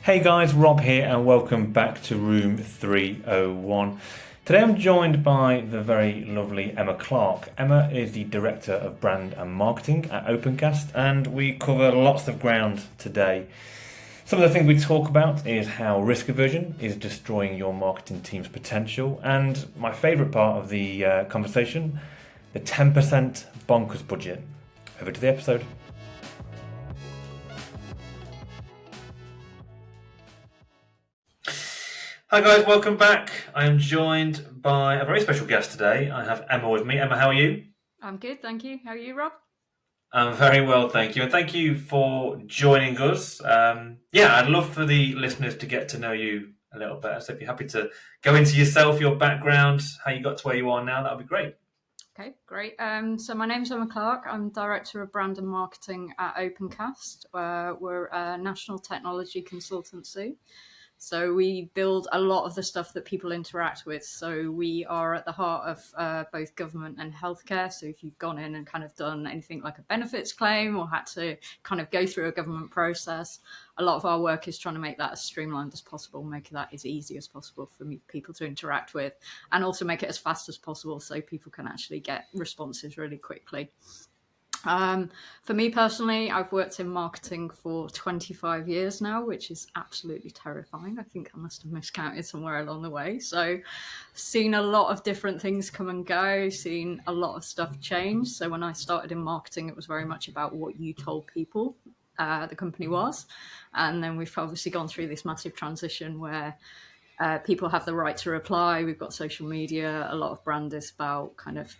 Hey guys, Rob here, and welcome back to Room 301. Today I'm joined by the very lovely Emma Clark. Emma is the Director of Brand and Marketing at Opencast, and we cover lots of ground today. Some of the things we talk about is how risk aversion is destroying your marketing team's potential, and my favourite part of the conversation, the 10% Bonkers budget. Over to the episode. Hi guys, welcome back. I am joined by a very special guest today. I have Emma with me. Emma, how are you? I'm good, thank you. How are you, Rob? I'm very well, thank you. And thank you for joining us. I'd love for the listeners to get to know you a little better. So if you're happy to go into yourself, your background, how you got to where you are now, that would be great. Okay, great. So my name's Emma Clark. I'm Director of Brand and Marketing at Opencast. We're a national technology consultancy. So we build a lot of the stuff that people interact with. So we are at the heart of both government and healthcare. So if you've gone in and kind of done anything like a benefits claim or had to kind of go through a government process, a lot of our work is trying to make that as streamlined as possible, make that as easy as possible for people to interact with, and also make it as fast as possible so people can actually get responses really quickly. For me personally, I've worked in marketing for 25 years now, which is absolutely terrifying. I think I must have miscounted somewhere along the way. So seen a lot of different things come and go, seen a lot of stuff change. So when I started in marketing, it was very much about what you told people the company was. And then we've obviously gone through this massive transition where people have the right to reply. We've got social media. A lot of brand is about kind of,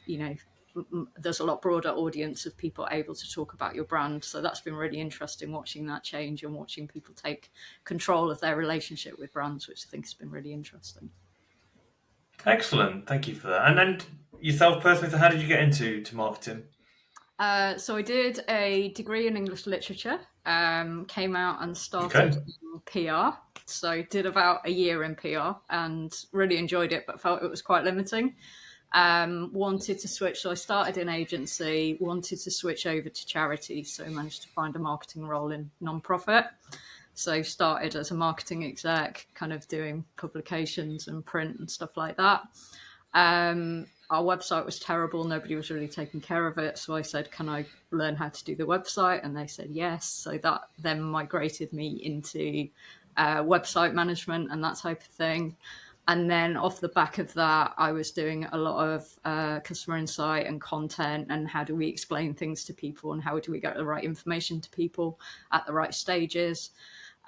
there's a lot broader audience of people able to talk about your brand. So that's been really interesting, watching that change and watching people take control of their relationship with brands, which I think has been really interesting. Excellent. Thank you for that. And yourself personally, so how did you get into marketing? So I did a degree in English literature, came out and Okay. started in PR. So did about a year in PR and really enjoyed it, but felt it was quite limiting. Wanted to switch. So I started in agency, wanted to switch over to charity. So managed to find a marketing role in non-profit. So started as a marketing exec, kind of doing publications and print and stuff like that. Our website was terrible. Nobody was really taking care of it. So I said, can I learn how to do the website? And they said yes. So that then migrated me into website management and that type of thing. And then off the back of that, I was doing a lot of customer insight and content and how do we explain things to people and how do we get the right information to people at the right stages.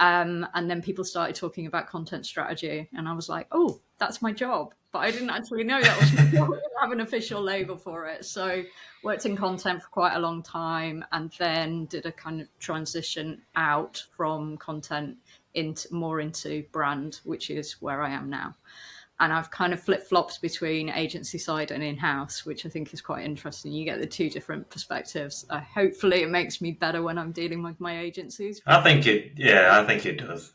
And then people started talking about content strategy and I was like, oh, that's my job. But I didn't actually know that was my job. I didn't have an official label for it. So worked in content for quite a long time and then did a kind of transition out from content into brand, which is where I am now. And I've kind of flip-flopped between agency side and in-house, which I think is quite interesting. You get the two different perspectives. Hopefully it makes me better when I'm dealing with my agencies. I think it, yeah, I think it does.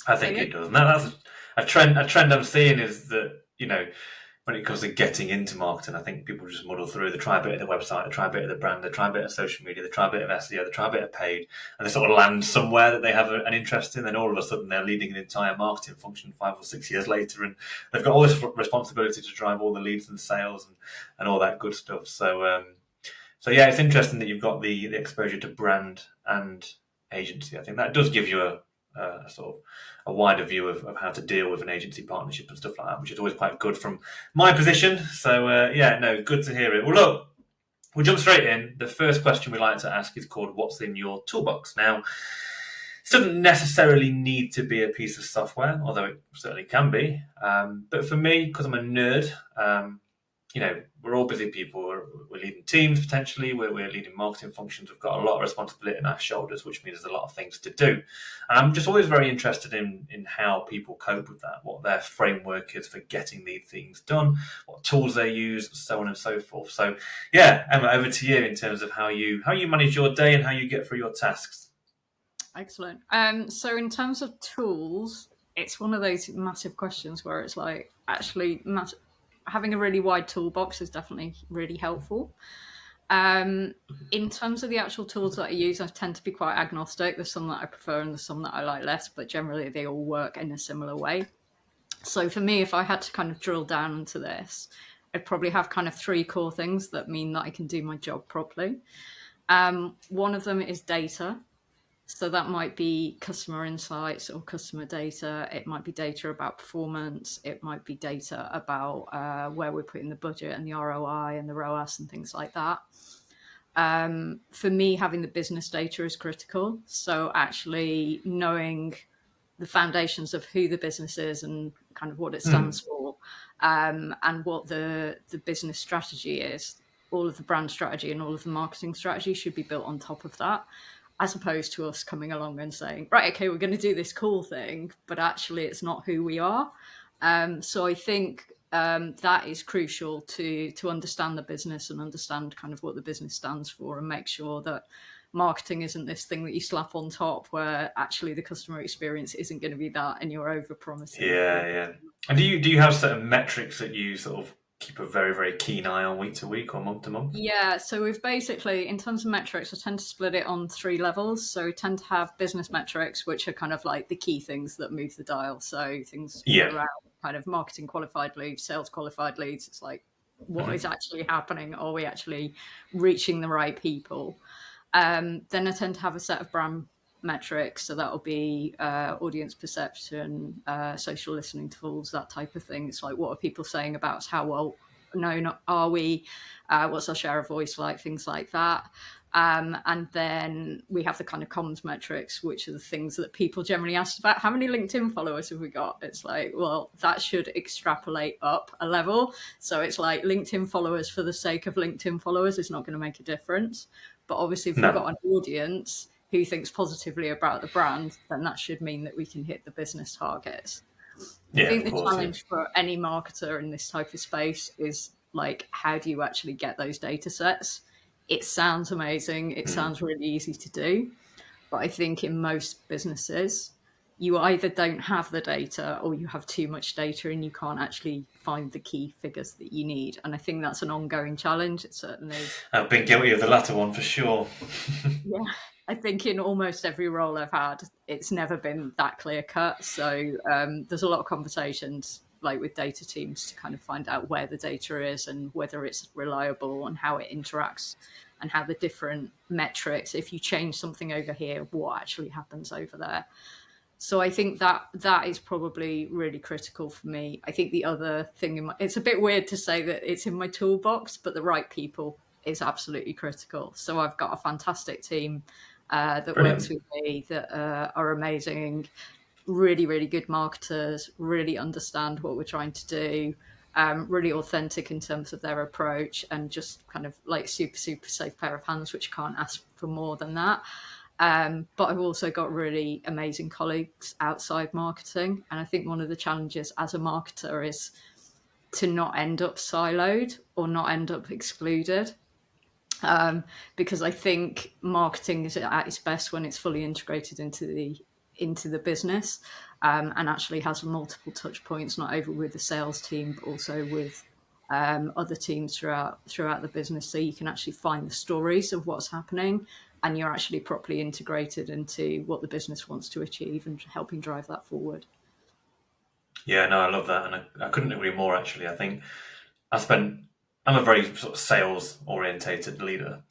I So think yeah, it does. Now that's a trend. A trend I'm seeing is that when it comes to getting into marketing, I think people just muddle through. They try a bit of the website, they try a bit of the brand, they try a bit of social media, they try a bit of SEO, they try a bit of paid, and they sort of land somewhere that they have an interest in. Then all of a sudden, they're leading an entire marketing function 5 or 6 years later, and they've got all this responsibility to drive all the leads and sales and all that good stuff. So yeah, it's interesting that you've got the exposure to brand and agency. I think that does give you a sort of a wider view of how to deal with an agency partnership and stuff like that, which is always quite good from my position. So good to hear it. Well, look, we'll jump straight in. The first question we like to ask is called "What's in your toolbox?" Now, it doesn't necessarily need to be a piece of software, although it certainly can be. But for me, because I'm a nerd, we're all busy people. We're leading teams potentially. We're leading marketing functions. We've got a lot of responsibility on our shoulders, which means there's a lot of things to do. And I'm just always very interested in how people cope with that, what their framework is for getting these things done, what tools they use, so on and so forth. So, yeah, Emma, over to you in terms of how you manage your day and how you get through your tasks. excellent. So in terms of tools, it's one of those massive questions where it's like actually having a really wide toolbox is definitely really helpful. In terms of the actual tools that I use, I tend to be quite agnostic. There's some that I prefer and there's some that I like less, but generally they all work in a similar way. So for me, if I had to kind of drill down into this, I'd probably have kind of three core things that mean that I can do my job properly. One of them is data. So that might be customer insights or customer data. It might be data about performance. It might be data about where we're putting the budget and the ROI and the ROAS and things like that. For me, having the business data is critical. So actually knowing the foundations of who the business is and kind of what it stands for, and what the business strategy is. All of the brand strategy and all of the marketing strategy should be built on top of that, as opposed to us coming along and saying, right, okay, we're going to do this cool thing, but actually it's not who we are. So I think that is crucial to understand the business and understand kind of what the business stands for, and make sure that marketing isn't this thing that you slap on top where actually the customer experience isn't going to be that and you're over promising. Yeah. And do you have certain metrics that you sort of keep a very, very keen eye on week to week or month to month? Yeah, so we've basically, in terms of metrics, I tend to split it on three levels. So we tend to have business metrics, which are kind of like the key things that move the dial. So things around kind of marketing qualified leads, sales qualified leads. It's like, what is actually happening? Are we actually reaching the right people? Then I tend to have a set of brand metrics. So that'll be audience perception, social listening tools, that type of thing. It's like, what are people saying about us? How well known are we? What's our share of voice like? Things like that. And then we have the kind of comms metrics, which are the things that people generally ask about. How many LinkedIn followers have we got? It's like, well, that should extrapolate up a level. So it's like LinkedIn followers for the sake of LinkedIn followers is not going to make a difference. But obviously, if we've got an audience who thinks positively about the brand, then that should mean that we can hit the business targets. I think the challenge for any marketer in this type of space is like, how do you actually get those data sets? It sounds amazing. It sounds really easy to do. But I think in most businesses, you either don't have the data or you have too much data and you can't actually find the key figures that you need. And I think that's an ongoing challenge. It's certainly... I've been guilty of the latter one for sure. Yeah. I think in almost every role I've had, it's never been that clear cut. So there's a lot of conversations like with data teams to kind of find out where the data is and whether it's reliable and how it interacts and how the different metrics, if you change something over here, what actually happens over there. So I think that is probably really critical for me. I think the other thing, it's a bit weird to say that it's in my toolbox, but the right people is absolutely critical. So I've got a fantastic team that works with me that are amazing, really, really good marketers, really understand what we're trying to do, really authentic in terms of their approach, and just kind of like super, super safe pair of hands, which can't ask for more than that. But I've also got really amazing colleagues outside marketing. And I think one of the challenges as a marketer is to not end up siloed or not end up excluded. Because I think marketing is at its best when it's fully integrated into the business, and actually has multiple touch points, not only with the sales team, but also with other teams throughout the business. So you can actually find the stories of what's happening, and you're actually properly integrated into what the business wants to achieve and helping drive that forward. Yeah, no, I love that. And I couldn't agree more, actually. I think I'm a very sort of sales orientated leader.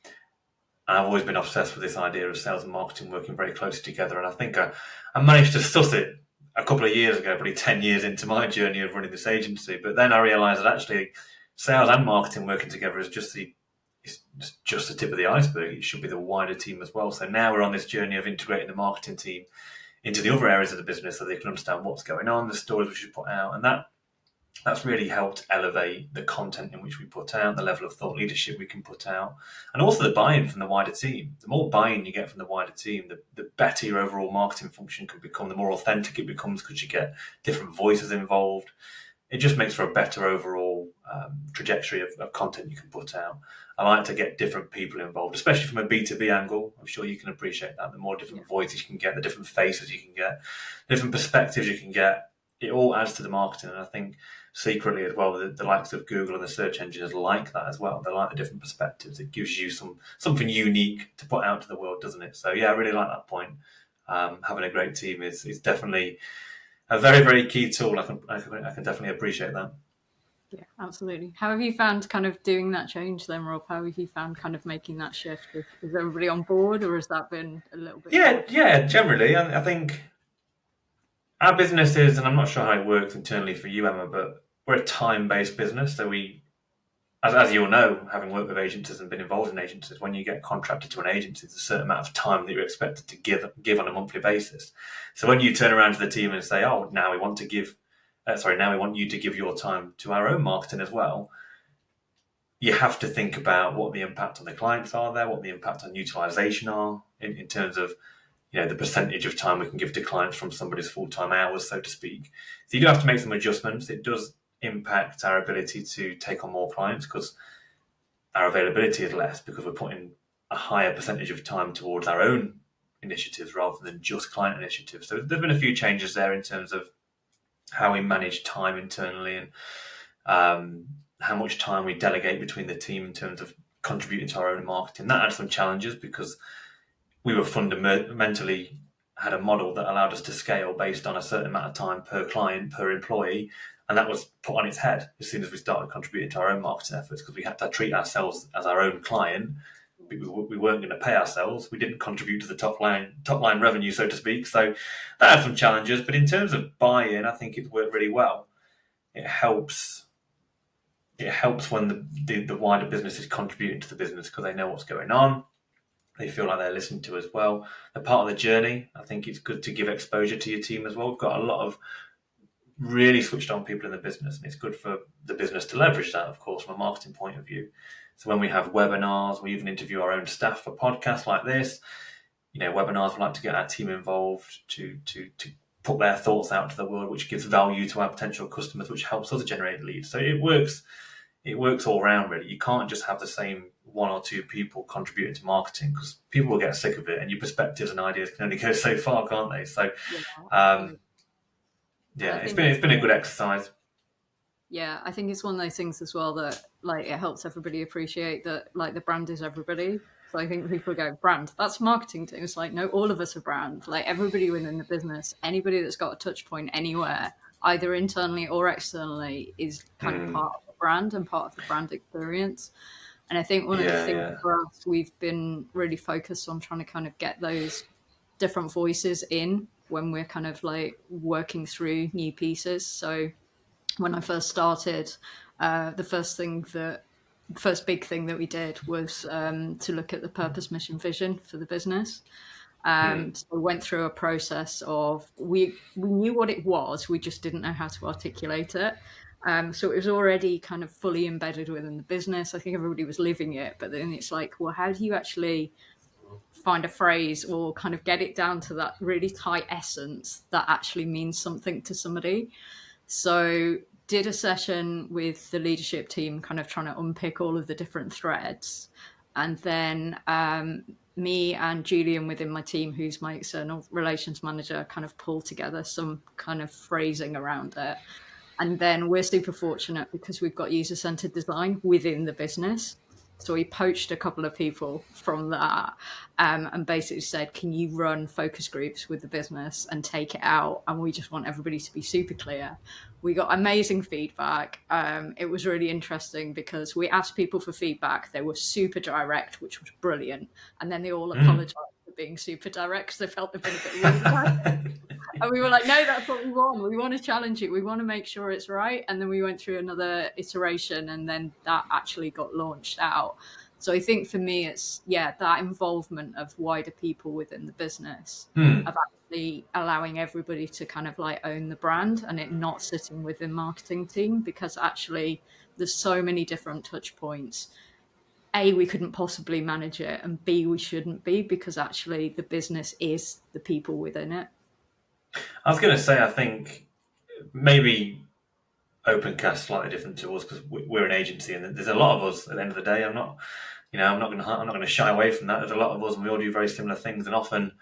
And I've always been obsessed with this idea of sales and marketing working very closely together. And I think I managed to suss it a couple of years ago, probably 10 years into my journey of running this agency. But then I realized that actually sales and marketing working together is just the tip of the iceberg. It should be the wider team as well. So now we're on this journey of integrating the marketing team into the other areas of the business so they can understand what's going on, the stories we should put out. And that's really helped elevate the content in which we put out, the level of thought leadership we can put out, and also the buy-in from the wider team. The more buy-in you get from the wider team, the better your overall marketing function can become, the more authentic it becomes because you get different voices involved. It just makes for a better overall trajectory of content you can put out. I like to get different people involved, especially from a B2B angle. I'm sure you can appreciate that. The more different voices you can get, the different faces you can get, different perspectives you can get, it all adds to the marketing. And I think secretly as well, the likes of Google and the search engines like that as well. They like the different perspectives. It gives you something unique to put out to the world, doesn't it? So yeah, I really like that point. Having a great team is definitely a very, very key tool. I can definitely appreciate that. Yeah, absolutely. How have you found kind of doing that change then, Rob? How have you found kind of making that shift? Is everybody on board, or has that been a little bit? Yeah. Generally, I think our business is, and I'm not sure how it works internally for you, Emma, but we're a time-based business. So as you'll know, having worked with agencies and been involved in agencies, when you get contracted to an agency, there's a certain amount of time that you're expected to give on a monthly basis. So when you turn around to the team and say, "Oh, now we want you to give your time to our own marketing as well," you have to think about what the impact on the clients are there, what the impact on utilization are in terms of the percentage of time we can give to clients from somebody's full-time hours, so to speak. So you do have to make some adjustments. It does impact our ability to take on more clients because our availability is less because we're putting a higher percentage of time towards our own initiatives rather than just client initiatives. So there's been a few changes there in terms of how we manage time internally and how much time we delegate between the team in terms of contributing to our own marketing. That had some challenges because we were fundamentally had a model that allowed us to scale based on a certain amount of time per client, per employee. And that was put on its head as soon as we started contributing to our own marketing efforts because we had to treat ourselves as our own client. We weren't going to pay ourselves. We didn't contribute to the top line revenue, so to speak. So that had some challenges. But in terms of buy-in, I think it's worked really well. It helps when the wider business is contributing to the business because they know what's going on. They feel like they're listened to as well. They're part of the journey. I think it's good to give exposure to your team as well. We've got a lot of really switched on people in the business, and it's good for the business to leverage that, of course, from a marketing point of view. So when we have webinars, we even interview our own staff for podcasts like this. Webinars, we like to get our team involved to put their thoughts out to the world, which gives value to our potential customers, which helps us generate leads. So it works all round, really. You can't just have the same one or two people contributing to marketing because people will get sick of it and your perspectives and ideas can only go so far, can't they? So, it's been a good exercise. Yeah, I think it's one of those things as well that it helps everybody appreciate that the brand is everybody. So I think people go, brand, that's marketing team. It's no, all of us are brand. Everybody within the business, anybody that's got a touch point anywhere, either internally or externally, is kind of part of the brand and part of the brand experience. And I think one of the things for us, we've been really focused on trying to kind of get those different voices in when we're kind of working through new pieces. So when I first started, the first big thing that we did was to look at the purpose, mission, vision for the business. So we went through a process of we knew what it was, we just didn't know how to articulate it. So it was already kind of fully embedded within the business. I think everybody was living it, but then it's well, how do you actually find a phrase or kind of get it down to that really tight essence that actually means something to somebody? So did a session with the leadership team, kind of trying to unpick all of the different threads. And then me and Julian within my team, who's my external relations manager, kind of pulled together some kind of phrasing around it. And then we're super fortunate because we've got user-centered design within the business. So we poached a couple of people from that and basically said, can you run focus groups with the business and take it out? And we just want everybody to be super clear. We got amazing feedback. It was really interesting because we asked people for feedback. They were super direct, which was brilliant. And then they all apologized for being super direct because they felt they'd been a bit rude about it. And we were no, that's what we want. We want to challenge it. We want to make sure it's right. And then we went through another iteration and then that actually got launched out. So I think for me, it's, that involvement of wider people within the business, of actually allowing everybody to kind of own the brand and it not sitting within marketing team, because actually there's so many different touch points. A, we couldn't possibly manage it, and B, we shouldn't be, because actually the business is the people within it. I was going to say, I think maybe Opencast slightly different to us because we're an agency, and there's a lot of us. At the end of the day, I'm not going to shy away from that. There's a lot of us, and we all do very similar things. And often,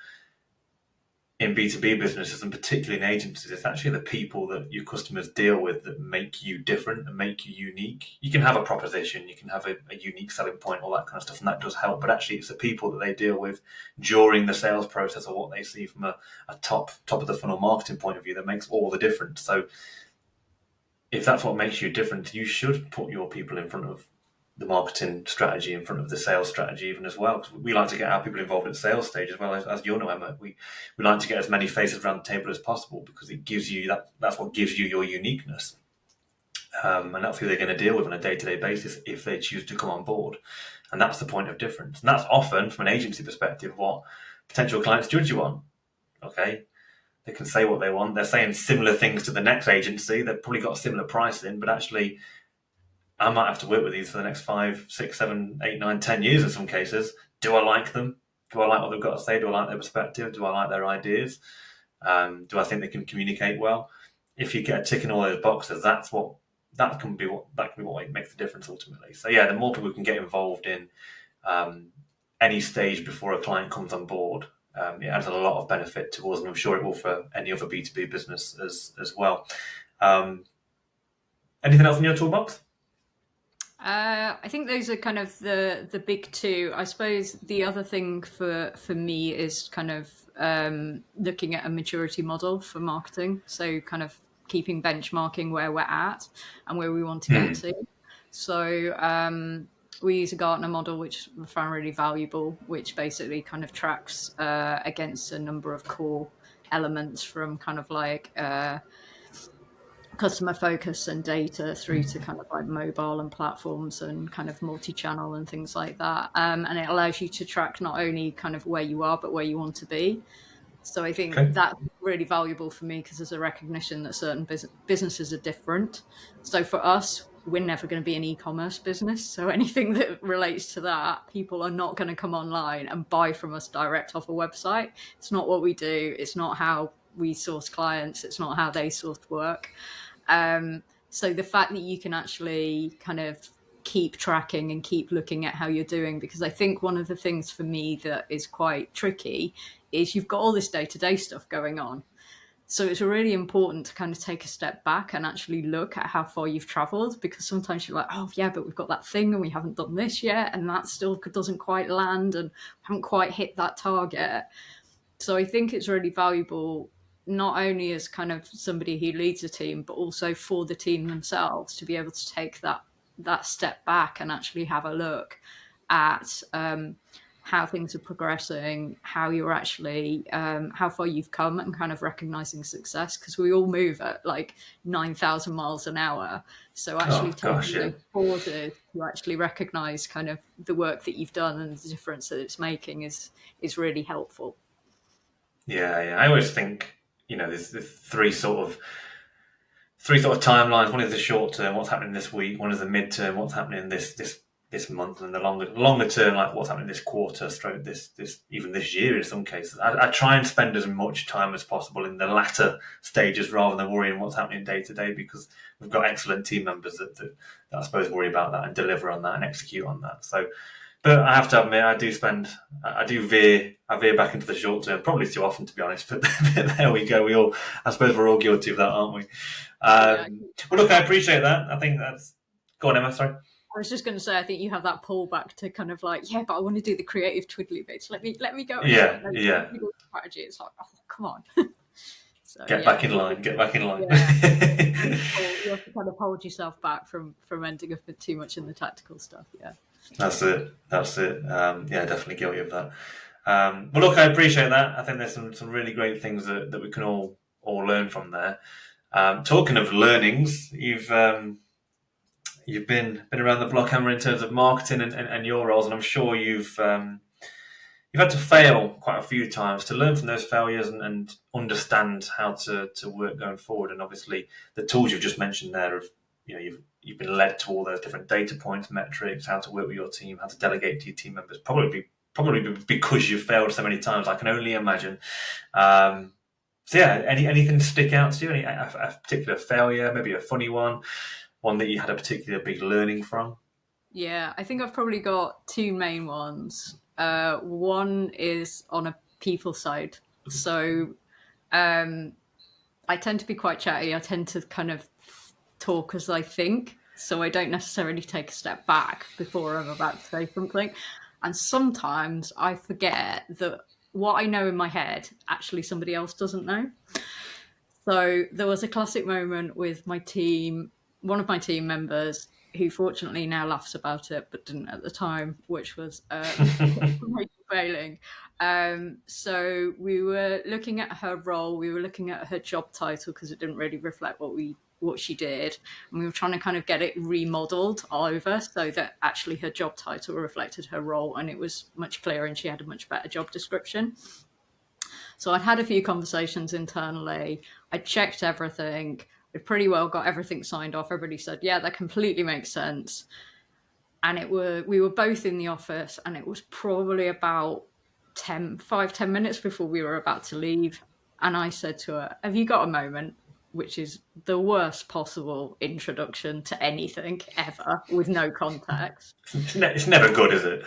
in B2B businesses, and particularly in agencies, it's actually the people that your customers deal with that make you different and make you unique. You can have a proposition, you can have a unique selling point, all that kind of stuff, and that does help. But actually, it's the people that they deal with during the sales process, or what they see from a top of the funnel marketing point of view, that makes all the difference. So if that's what makes you different, you should put your people in front of the marketing strategy, in front of the sales strategy even as well. Because we like to get our people involved at the sales stage as well. As you know, Emma, we like to get as many faces around the table as possible, because it gives you that's what gives you your uniqueness. And that's who they're going to deal with on a day-to-day basis if they choose to come on board. And that's the point of difference. And that's often, from an agency perspective, what potential clients judge you on. Okay, they can say what they want. They're saying similar things to the next agency. They've probably got similar pricing, but actually, I might have to work with these for the next 5, 6, 7, 8, 9, 10 years in some cases. Do I like them? Do I like what they've got to say? Do I like their perspective? Do I like their ideas? Do I think they can communicate well? If you get a tick in all those boxes, that can be what makes the difference ultimately. So yeah, the more people can get involved in any stage before a client comes on board, it adds a lot of benefit to us, and I'm sure it will for any other B2B business as well. Anything else in your toolbox? I think those are kind of the big two. I suppose the other thing for me is kind of looking at a maturity model for marketing. So kind of keeping benchmarking where we're at and where we want to get to. So we use a Gartner model, which we found really valuable, which basically kind of tracks against a number of core elements, from kind of like customer focus and data through to kind of like mobile and platforms and kind of multi-channel and things like that. And it allows you to track not only kind of where you are, but where you want to be. So I think that's really valuable for me, because there's a recognition that certain businesses are different. So for us, we're never going to be an e-commerce business. So anything that relates to that, people are not going to come online and buy from us direct off a website. It's not what we do. It's not how we source clients. It's not how they source work. So the fact that you can actually kind of keep tracking and keep looking at how you're doing, because I think one of the things for me that is quite tricky is you've got all this day-to-day stuff going on. So it's really important to kind of take a step back and actually look at how far you've traveled, because sometimes you're like, oh yeah, but we've got that thing and we haven't done this yet, and that still doesn't quite land and haven't quite hit that target. So I think it's really valuable, not only as kind of somebody who leads a team, but also for the team themselves, to be able to take that step back and actually have a look at how things are progressing, how you're actually, how far you've come, and kind of recognizing success, because we all move at like 9,000 miles an hour. So actually taking those pauses to actually recognize kind of the work that you've done and the difference that it's making is really helpful. Yeah. I always think, there's three sort of timelines. One is the short term, what's happening this week. One is the mid-term, what's happening this month, and the longer term, like what's happening this quarter, stroke this even this year in some cases. I try and spend as much time as possible in the latter stages rather than worrying what's happening day to day, because we've got excellent team members that I suppose worry about that and deliver on that and execute on that. So, but I have to admit, I do veer back into the short term, probably too often, to be honest. But there we go. I suppose we're all guilty of that, aren't we? Well, look, I appreciate that. I think that's. Go on, Emma. Sorry. I was just going to say, I think you have that pullback to kind of like, yeah, but I want to do the creative twiddly bits. Let me go. Yeah. Strategy. It's like, oh, come on. So, Get back in line. Yeah. You have to kind of hold yourself back from ending up with too much in the tactical stuff. Yeah. That's it. Yeah, definitely guilty of that. Well, look, I appreciate that. I think there's some really great things that we can all learn from there. Talking of learnings, you've been around the block, Emma, in terms of marketing and your roles, and I'm sure you've had to fail quite a few times to learn from those failures and understand how to work going forward. And obviously, the tools you've just mentioned there of you've been led to all those different data points, metrics, how to work with your team, how to delegate to your team members, probably because you've failed so many times. I can only imagine. So yeah, anything stick out to you? A particular failure, maybe a funny one that you had a particular big learning from? Yeah, I think I've probably got two main ones. One is on a people side. So I tend to be quite chatty. I tend to kind of talk as I think, so I don't necessarily take a step back before I'm about to say something. And sometimes I forget that what I know in my head, actually somebody else doesn't know. So there was a classic moment with my team, one of my team members, who fortunately now laughs about it, but didn't at the time, which was failing. So we were looking at her role, we were looking at her job title because it didn't really reflect what she did, and we were trying to kind of get it remodeled all over so that actually her job title reflected her role, and it was much clearer, and she had a much better job description. So I'd had a few conversations internally. I checked everything. I pretty well got everything signed off. Everybody said, yeah, that completely makes sense. And we were both in the office, and it was probably about 5-10 minutes before we were about to leave. And I said to her, have you got a moment? Which is the worst possible introduction to anything ever, with no context. It's never good, is it?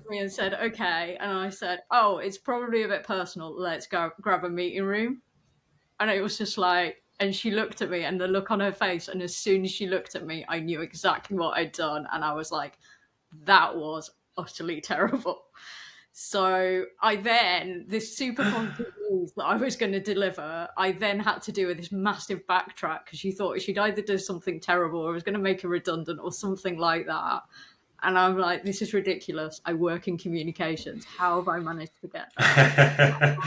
Me and said, okay. And I said, oh, it's probably a bit personal. Let's go grab a meeting room. And it was just like, and she looked at me, and the look on her face. And as soon as she looked at me, I knew exactly what I'd done. And I was like, that was utterly terrible. So I then, this super positive news that I was going to deliver, I then had to do this massive backtrack because she thought she'd either do something terrible or I was going to make her redundant or something like that. And I'm like, this is ridiculous. I work in communications. How have I managed to get that?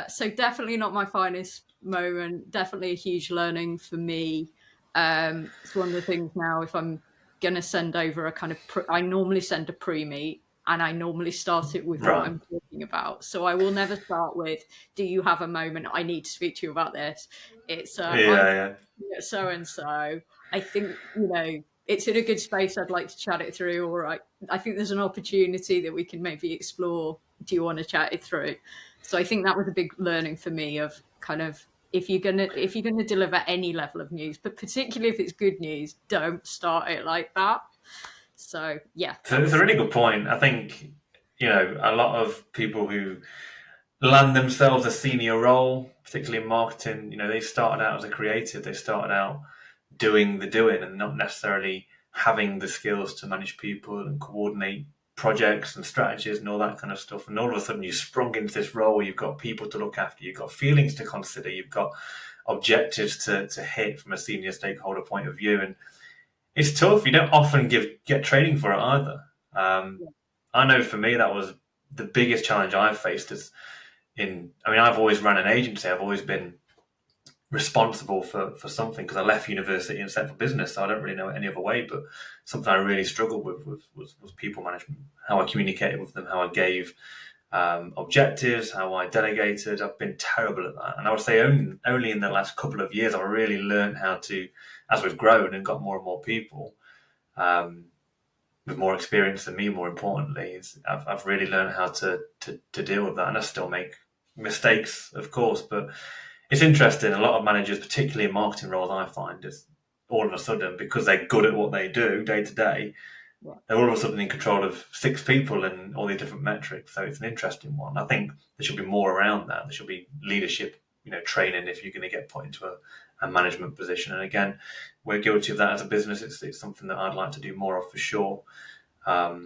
So definitely not my finest moment. Definitely a huge learning for me. It's one of the things now, if I'm going to send over a kind of, I normally send a pre-meet, and I normally start it with what I'm talking about. So I will never start with, do you have a moment? I need to speak to you about this. It's so-and-so. I think, it's in a good space. I'd like to chat it through. Or I think there's an opportunity that we can maybe explore. Do you want to chat it through? So I think that was a big learning for me of kind of, if you're gonna deliver any level of news, but particularly if it's good news, don't start it like that. So yeah, so it's a really good point. I think a lot of people who land themselves a senior role, particularly in marketing, they started out as a creative. They started out doing the doing and not necessarily having the skills to manage people and coordinate projects and strategies and all that kind of stuff. And all of a sudden you sprung into this role where you've got people to look after, you've got feelings to consider, you've got objectives to hit from a senior stakeholder point of view. And it's tough. You don't often get training for it either. I know for me that was the biggest challenge I've faced I've always run an agency. I've always been responsible for something because I left university and set for business, so I don't really know it any other way. But something I really struggled with was people management, how I communicated with them, how I gave objectives, how I delegated. I've been terrible at that, and I would say only in the last couple of years I've really learned how to, as we've grown and got more and more people with more experience than me, more importantly, I've really learned how to deal with that. And I still make mistakes, of course, but it's interesting. A lot of managers, particularly in marketing roles, I find, is all of a sudden, because they're good at what they do day to day, they're all of a sudden in control of 6 people and all these different metrics. So it's an interesting one. I think there should be more around that. There should be leadership, training if you're going to get put into a management position. And again, we're guilty of that as a business. It's something that I'd like to do more of for sure. But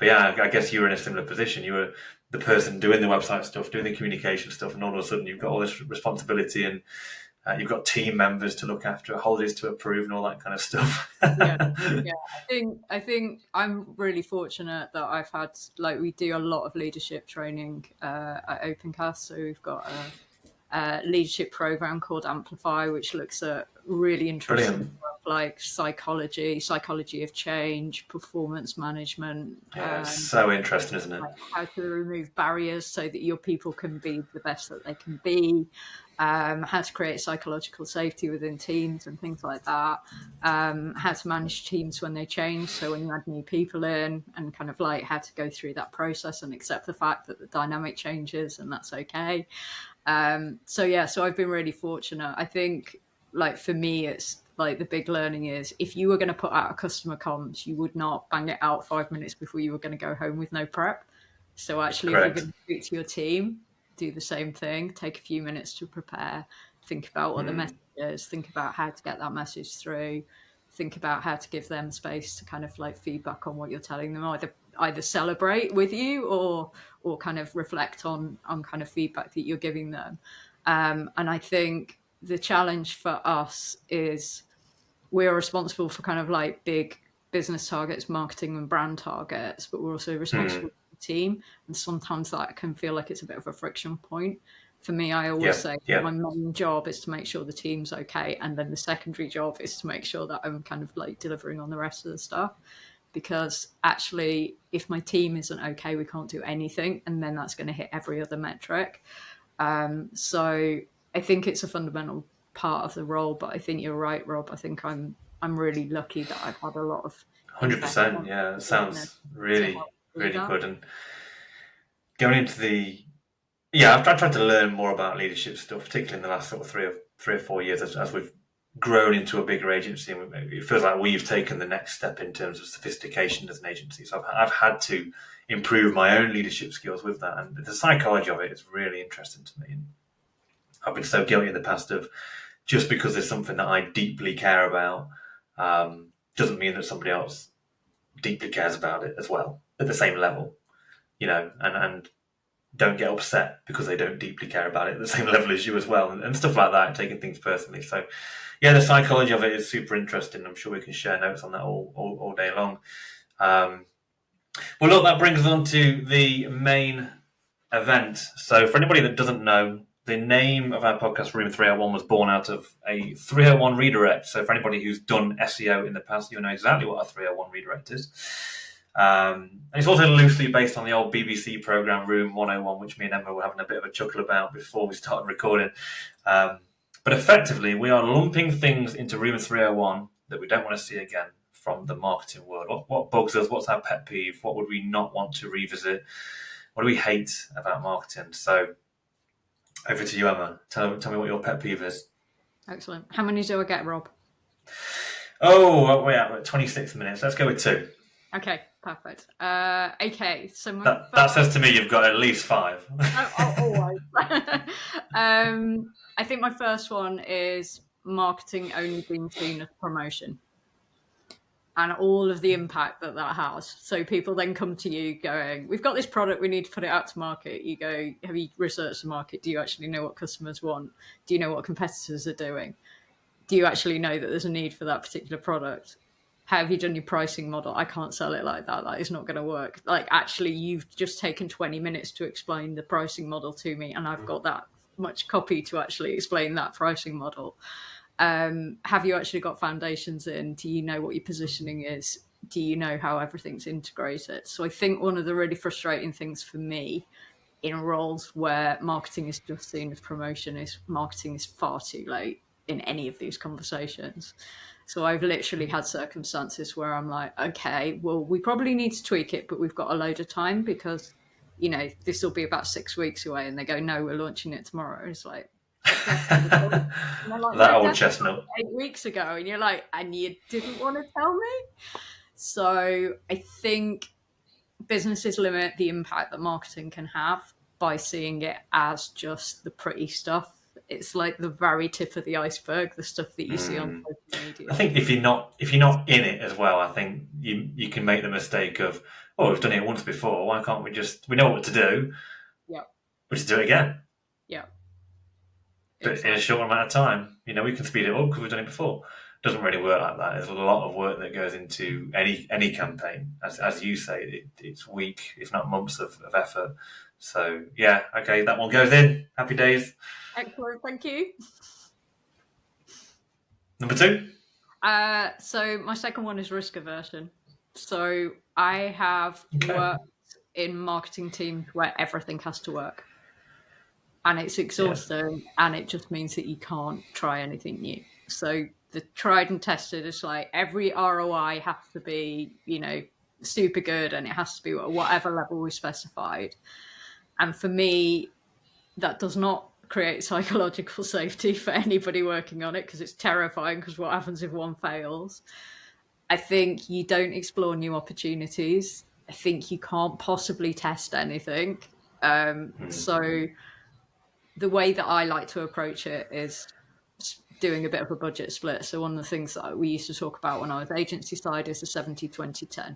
yeah, I guess you were in a similar position. You were the person doing the website stuff, doing the communication stuff, and all of a sudden you've got all this responsibility and you've got team members to look after, holidays to approve, and all that kind of stuff. I think I'm really fortunate that I've had, we do a lot of leadership training at Opencast. So we've got a leadership program called Amplify, which looks at really interesting stuff like psychology of change, performance management. Yeah, it's so interesting, isn't it? How to remove barriers so that your people can be the best that they can be. How to create psychological safety within teams and things like that. How to manage teams when they change. So when you add new people in, and kind of how to go through that process and accept the fact that the dynamic changes and that's okay. So I've been really fortunate. I think for me, it's the big learning is if you were going to put out a customer comms, you would not bang it out 5 minutes before you were going to go home with no prep. So actually, if you're going to speak to your team, do the same thing. Take a few minutes to prepare, think about what the message is, think about how to get that message through, think about how to give them space to kind of like feedback on what you're telling them, either celebrate with you or kind of reflect on kind of feedback that you're giving them. And I think the challenge for us is we're responsible for kind of like big business targets, marketing and brand targets, but we're also responsible for the team. And sometimes that can feel like it's a bit of a friction point. For me, I always say my main job is to make sure the team's okay. And then the secondary job is to make sure that I'm kind of like delivering on the rest of the stuff. Because actually, if my team isn't okay, we can't do anything. And then that's going to hit every other metric. So I think it's a fundamental part of the role, but I think you're right, Rob. I think I'm really lucky that I've had a lot of 100%. Yeah, it sounds really good. And going into I've tried to learn more about leadership stuff, particularly in the last sort of three or 4 years as we've grown into a bigger agency. And it feels like we've taken the next step in terms of sophistication as an agency. So I've had to improve my own leadership skills with that, and the psychology of it is really interesting to me. And I've been so guilty in the past of, just because there's something that I deeply care about, doesn't mean that somebody else deeply cares about it as well at the same level, and don't get upset because they don't deeply care about it at the same level as you as well, and stuff like that, taking things personally. So yeah, the psychology of it is super interesting. I'm sure we can share notes on that all day long. Well, look, that brings us on to the main event. So for anybody that doesn't know, the name of our podcast, Room 301, was born out of a 301 redirect. So for anybody who's done SEO in the past, you'll know exactly what a 301 redirect is. And it's also loosely based on the old BBC programme Room 101, which me and Emma were having a bit of a chuckle about before we started recording. But effectively, we are lumping things into Room 301 that we don't want to see again from the marketing world. What bugs us? What's our pet peeve? What would we not want to revisit? What do we hate about marketing? So over to you, Emma. Tell me what your pet peeve is. Excellent. How many do I get, Rob? Oh, we're at 26 minutes. Let's go with 2. Okay, perfect. Okay, so that says to me you've got at least 5. Always. I think my first one is marketing only being seen as promotion, and all of the impact that has. So people then come to you going, we've got this product, we need to put it out to market. You go, have you researched the market? Do you actually know what customers want? Do you know what competitors are doing? Do you actually know that there's a need for that particular product? How have you done your pricing model? I can't sell it like that. That is not going to work. Like, actually, you've just taken 20 minutes to explain the pricing model to me, and I've got that much copy to actually explain that pricing model. Have you actually got foundations in? Do you know what your positioning is? Do you know how everything's integrated? So I think one of the really frustrating things for me in roles where marketing is just seen as promotion is marketing is far too late in any of these conversations. So I've literally had circumstances where I'm like, okay, well, we probably need to tweak it, but we've got a load of time because, this will be about 6 weeks away. And they go, no, we're launching it tomorrow. It's like, that old chestnut. 8 weeks ago, and you're like, and you didn't want to tell me. So I think businesses limit the impact that marketing can have by seeing it as just the pretty stuff. It's like the very tip of the iceberg, the stuff that you see on social media. I think if you're not in it as well, I think you can make the mistake of, we've done it once before. Why can't we know what to do? Yeah. We just do it again. Yeah. But exactly. In a short amount of time, we can speed it up because we've done it before. It doesn't really work like that. There's a lot of work that goes into any campaign. As you say, it's weeks, if not months of effort. So, yeah, okay, that one goes in. Happy days. Excellent, thank you. Number 2? So my second one is risk aversion. So I have worked in marketing teams where everything has to work. And it's exhausting, and it just means that you can't try anything new. So the tried and tested is like every ROI has to be, super good, and it has to be at whatever level we specified. And for me, that does not create psychological safety for anybody working on it, because it's terrifying, because what happens if one fails? I think you don't explore new opportunities. I think you can't possibly test anything. So the way that I like to approach it is doing a bit of a budget split. So one of the things that we used to talk about when I was agency side is the 70-20-10.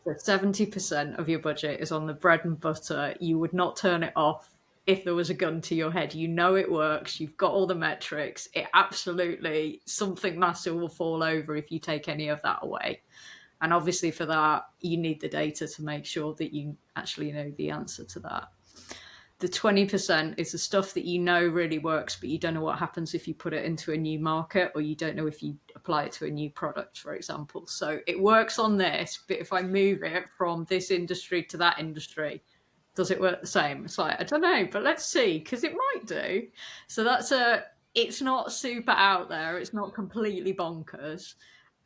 So 70% of your budget is on the bread and butter. You would not turn it off if there was a gun to your head. You know it works. You've got all the metrics. It absolutely, something massive will fall over if you take any of that away. And obviously for that, you need the data to make sure that you actually know the answer to that. The 20% is the stuff that you know really works, but you don't know what happens if you put it into a new market, or you don't know if you apply it to a new product, for example. So it works on this, but if I move it from this industry to that industry, does it work the same? It's like, I don't know, but let's see, because it might do. So it's not super out there. It's not completely bonkers.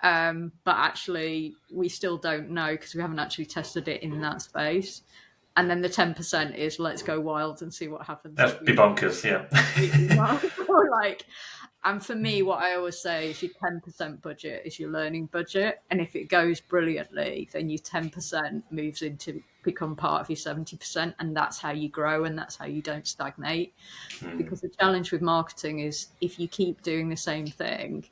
But actually, we still don't know because we haven't actually tested it in that space. And then the 10% is let's go wild and see what happens. That's be bonkers, yeah. And for me, what I always say is your 10% budget is your learning budget. And if it goes brilliantly, then your 10% moves into become part of your 70%. And that's how you grow, and that's how you don't stagnate. Because the challenge with marketing is if you keep doing the same thing,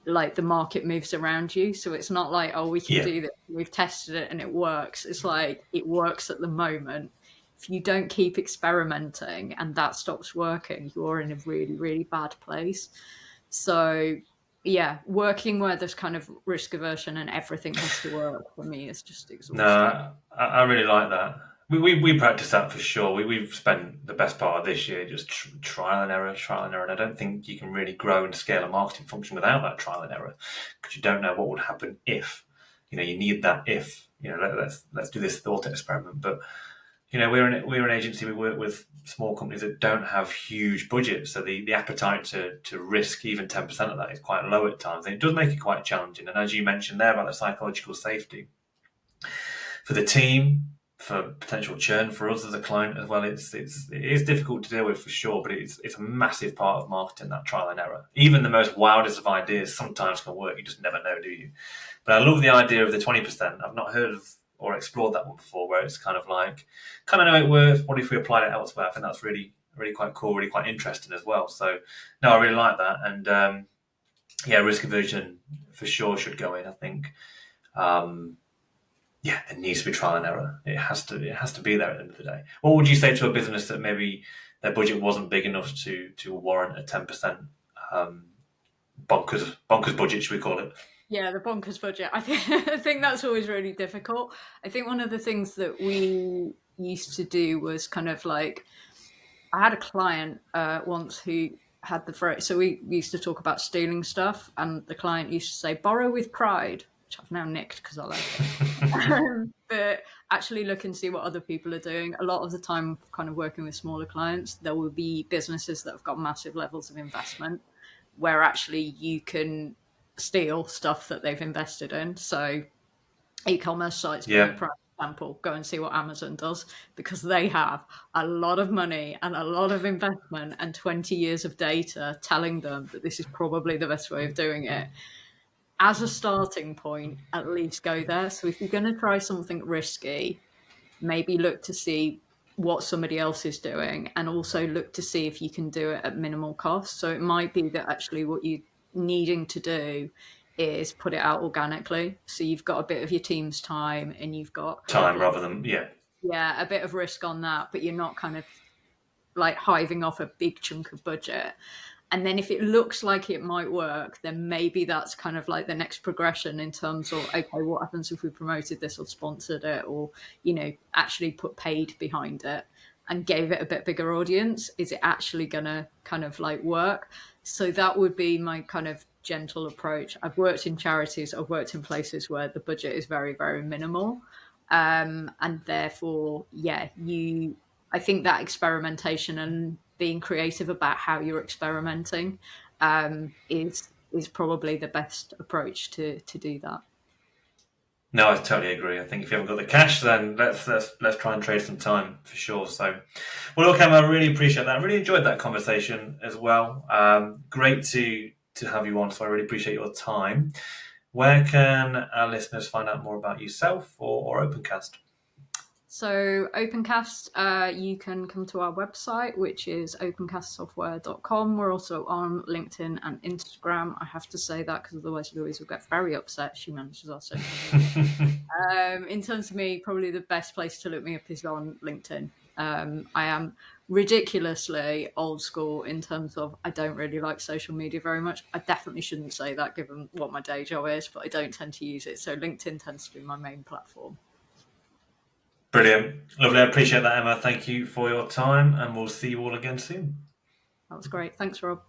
like the market moves around you. So it's not like, oh, we can do this, we've tested it and it works. It's like it works at the moment. If you don't keep experimenting and that stops working, you're in a really, really bad place. So yeah, working where there's kind of risk aversion and everything has to work, for me is just exhausting. No, I really like that. We practice that for sure. We've spent the best part of this year just trial and error. And I don't think you can really grow and scale a marketing function without that trial and error, because you don't know what would happen if. You need that if. Let's do this thought experiment. But we're an agency. We work with small companies that don't have huge budgets, so the appetite to risk even 10% of that is quite low at times, and it does make it quite challenging. And as you mentioned there about the psychological safety for the team, for potential churn for us as a client as well, it is difficult to deal with for sure, but it's a massive part of marketing, that trial and error. Even the most wildest of ideas sometimes can work. You just never know, do you? But I love the idea of the 20%. I've not heard of or explored that one before, where it's kind of know it works. What if we applied it elsewhere? I think that's really, really quite cool, really quite interesting as well. So, no, I really like that. And risk aversion for sure should go in, I think. It needs to be trial and error. It has to be there at the end of the day. What would you say to a business that maybe their budget wasn't big enough to warrant a 10% bonkers budget, should we call it? Yeah, the bonkers budget. I think that's always really difficult. I think one of the things that we used to do was kind of like, I had a client once who had the phrase, so we used to talk about stealing stuff, and the client used to say, borrow with pride, which I've now nicked because I like it. But actually look and see what other people are doing. A lot of the time, kind of working with smaller clients, there will be businesses that have got massive levels of investment where actually you can steal stuff that they've invested in. So e-commerce sites, for example, go and see what Amazon does, because they have a lot of money and a lot of investment and 20 years of data telling them that this is probably the best way of doing it. As a starting point, at least go there. So if you're going to try something risky, maybe look to see what somebody else is doing, and also look to see if you can do it at minimal cost. So it might be that actually what you're needing to do is put it out organically. So you've got a bit of your team's time, and you've got time rather than, a bit of risk on that, but you're not kind of like hiving off a big chunk of budget. And then if it looks like it might work, then maybe that's kind of like the next progression in terms of, okay, what happens if we promoted this or sponsored it, or, actually put paid behind it and gave it a bit bigger audience? Is it actually going to kind of like work? So that would be my kind of gentle approach. I've worked in charities. I've worked in places where the budget is very, very minimal. And therefore, I think that experimentation and being creative about how you're experimenting is probably the best approach to do that. No, I totally agree. I think if you haven't got the cash, then let's try and trade some time for sure. So, well, look, Emma, I really appreciate that. I really enjoyed that conversation as well. Great to have you on. So I really appreciate your time. Where can our listeners find out more about yourself or Opencast? So Opencast, you can come to our website, which is opencastsoftware.com. We're also on LinkedIn and Instagram. I have to say that because otherwise Louise will get very upset. She manages our social media. In terms of me, probably the best place to look me up is on LinkedIn. I am ridiculously old school in terms of I don't really like social media very much. I definitely shouldn't say that given what my day job is, but I don't tend to use it. So LinkedIn tends to be my main platform. Brilliant. Lovely. I appreciate that, Emma. Thank you for your time, and we'll see you all again soon. That was great. Thanks, Rob.